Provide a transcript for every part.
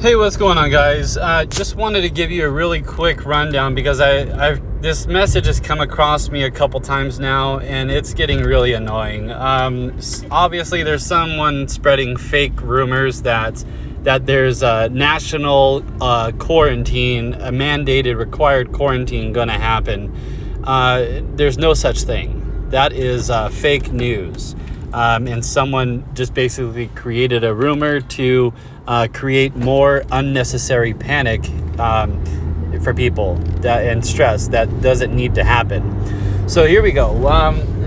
Hey, what's going on, guys? Just wanted to give you a really quick rundown because this message has come across me a couple times now, and it's getting really annoying. Obviously, there's someone spreading fake rumors that there's a national quarantine, a mandated required quarantine going to happen. There's no such thing. That is fake news. And someone just basically created a rumor to create more unnecessary panic for people and stress that doesn't need to happen. So here we go.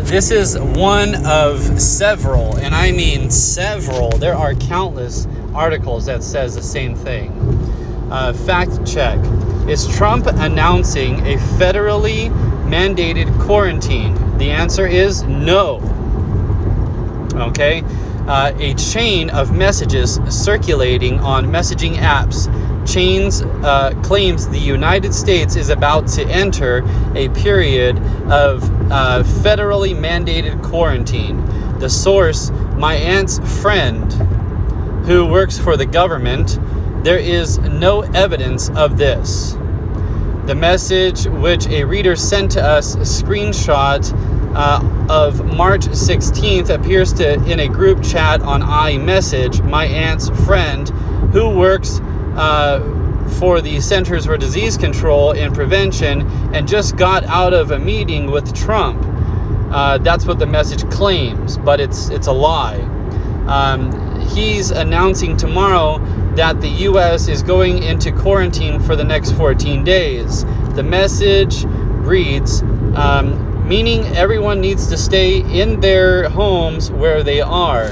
This is one of several, and I mean several. There are countless articles that says the same thing. Fact check. Is Trump announcing a federally mandated quarantine? The answer is no. Okay, a chain of messages circulating on messaging apps claims the United States is about to enter a period of federally mandated quarantine. The source, my aunt's friend, who works for the government. There is no evidence of this. The message, which a reader sent to us, a screenshot of March 16th, appears in a group chat on iMessage. My aunt's friend, who works for the Centers for Disease Control and Prevention and just got out of a meeting with Trump. That's what the message claims, but it's a lie. He's announcing tomorrow that the U.S. is going into quarantine for the next 14 days. The message reads, meaning everyone needs to stay in their homes where they are.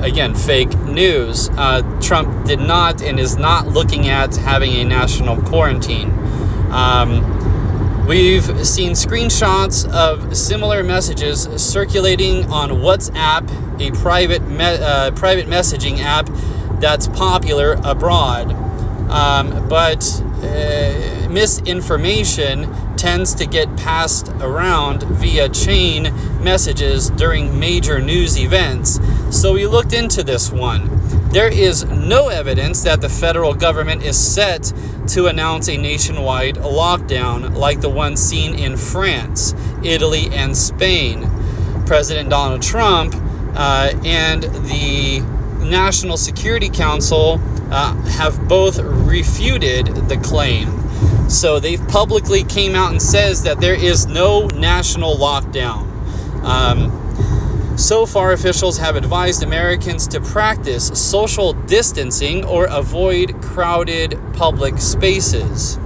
Again, fake news. Trump did not and is not looking at having a national quarantine. We've seen screenshots of similar messages circulating on WhatsApp, a private messaging app that's popular abroad. But misinformation tends to get passed around via chain messages during major news events. So we looked into this one. There is no evidence that the federal government is set to announce a nationwide lockdown like the one seen in France, Italy, and Spain. President Donald Trump and the National Security Council have both refuted the claim. So they've publicly came out and says that there is no national lockdown. So far, officials have advised Americans to practice social distancing or avoid crowded public spaces.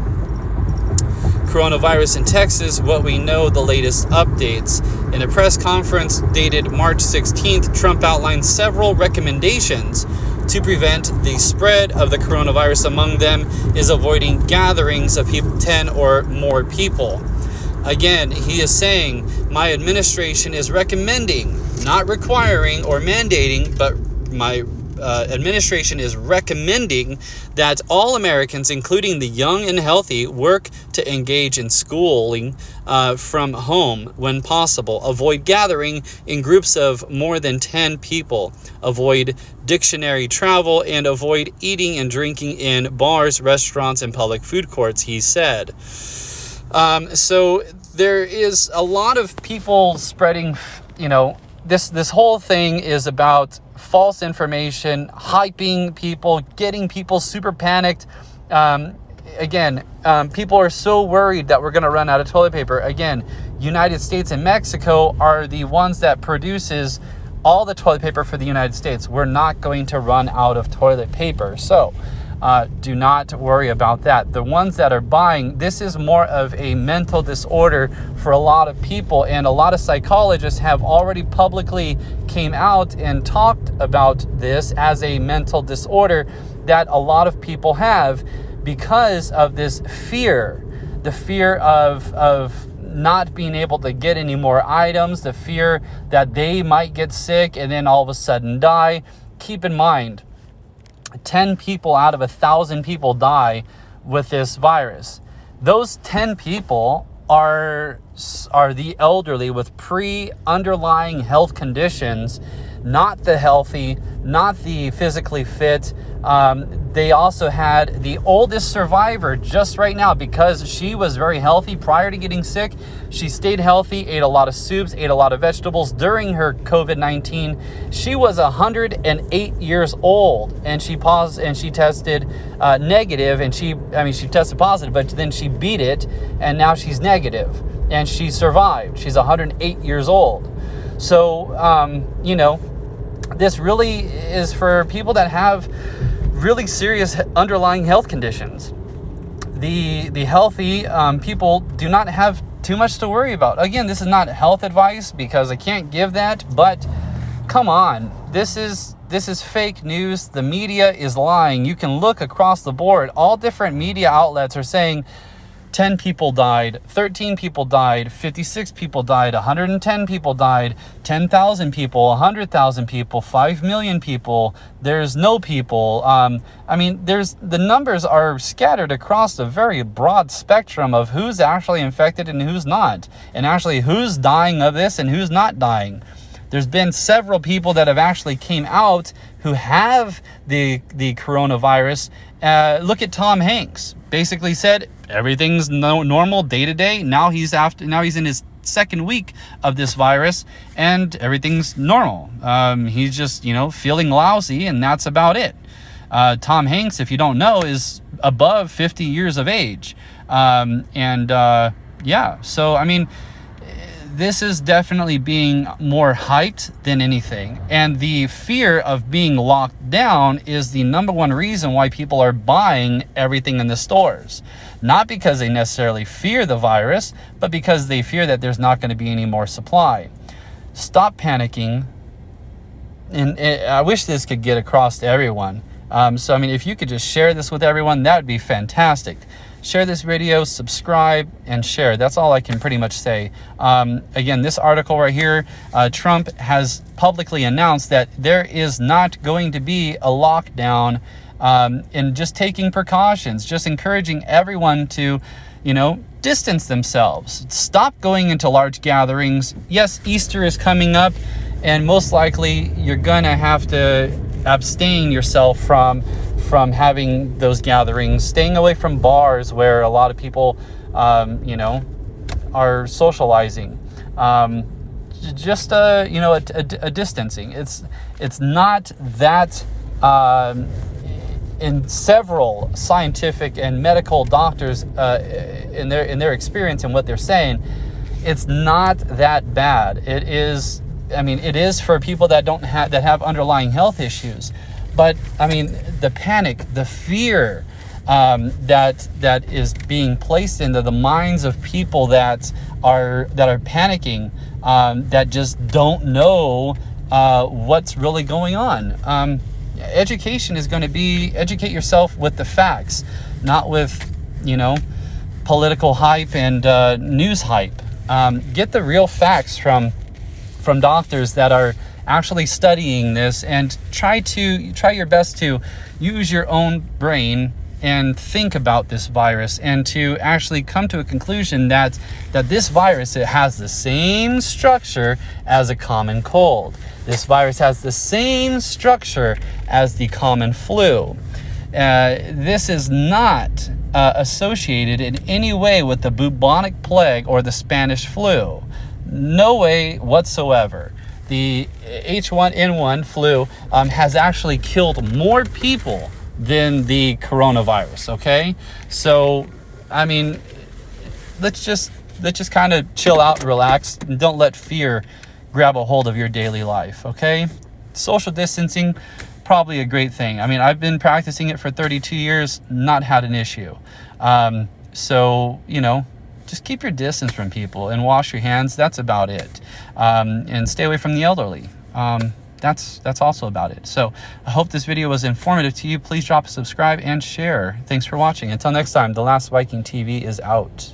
Coronavirus in Texas, what we know, the latest updates. In a press conference dated March 16th, Trump outlined several recommendations to prevent the spread of the coronavirus. Among them is avoiding gatherings of 10 or more people. Again, he is saying, my administration is recommending, not requiring or mandating, but my administration is recommending that all Americans, including the young and healthy, work to engage in schooling from home when possible. Avoid gathering in groups of more than 10 people. Avoid dictionary travel and avoid eating and drinking in bars, restaurants, and public food courts, he said. So there is a lot of people spreading, this whole thing is about false information, hyping people, getting people super panicked. People are so worried that we're going to run out of toilet paper. Again, United States and Mexico are the ones that produces all the toilet paper for the United States. We're not going to run out of toilet paper. So do not worry about that. The ones that are buying, this is more of a mental disorder for a lot of people, and a lot of psychologists have already publicly came out and talked about this as a mental disorder that a lot of people have because of this fear, the fear of not being able to get any more items, the fear that they might get sick and then all of a sudden die. Keep in mind, 10 people out of 1,000 people die with this virus. Those 10 people are the elderly with underlying health conditions not the healthy, not the physically fit. They also had the oldest survivor just right now, because she was very healthy prior to getting sick. She stayed healthy, ate a lot of soups, ate a lot of vegetables during her COVID-19. She was 108 years old, and she tested negative, and she tested positive, but then she beat it, and now she's negative, and she survived. She's 108 years old. So, this really is for people that have really serious underlying health conditions. The healthy people do not have too much to worry about. Again, this is not health advice, because I can't give that, but come on, this is fake news. The media is lying. You can look across the board. All different media outlets are saying 10 people died, 13 people died, 56 people died, 110 people died, 10,000 people, 100,000 people, 5 million people, there's no people. The numbers are scattered across a very broad spectrum of who's actually infected and who's not, and actually who's dying of this and who's not dying. There's been several people that have actually came out who have the coronavirus. Look at Tom Hanks. Basically said everything's normal day to day. Now he's in his second week of this virus, and everything's normal. He's just feeling lousy, and that's about it. Tom Hanks, if you don't know, is above 50 years of age, So this is definitely being more hyped than anything. And the fear of being locked down is the number one reason why people are buying everything in the stores. Not because they necessarily fear the virus, but because they fear that there's not going to be any more supply. Stop panicking. And I wish this could get across to everyone. If you could just share this with everyone, that would be fantastic. Share this video, subscribe, and share. That's all I can pretty much say. Again, this article right here, Trump has publicly announced that there is not going to be a lockdown, and just taking precautions, just encouraging everyone to, distance themselves. Stop going into large gatherings. Yes, Easter is coming up, and most likely you're going to have to abstain yourself from having those gatherings, staying away from bars where a lot of people, are socializing. A distancing. It's not that. In several scientific and medical doctors, in their experience and what they're saying, it's not that bad. It is. It is for people that have underlying health issues. But the panic, the fear that is being placed into the minds of people that are panicking, that just don't know what's really going on. Education is going to be educate yourself with the facts, not with political hype and news hype. Get the real facts from doctors that are actually studying this, and try your best to use your own brain and think about this virus, and to actually come to a conclusion that this virus, it has the same structure as a common cold. This virus has the same structure as the common flu. This is not associated in any way with the bubonic plague or the Spanish flu. No way whatsoever. The H1N1 flu has actually killed more people than the coronavirus, okay? So, let's just kind of chill out and relax, and don't let fear grab a hold of your daily life, okay? Social distancing, probably a great thing. I've been practicing it for 32 years, not had an issue. Just keep your distance from people and wash your hands. That's about it. And stay away from the elderly. That's also about it. So I hope this video was informative to you. Please drop a subscribe and share. Thanks for watching. Until next time, The Last Viking TV is out.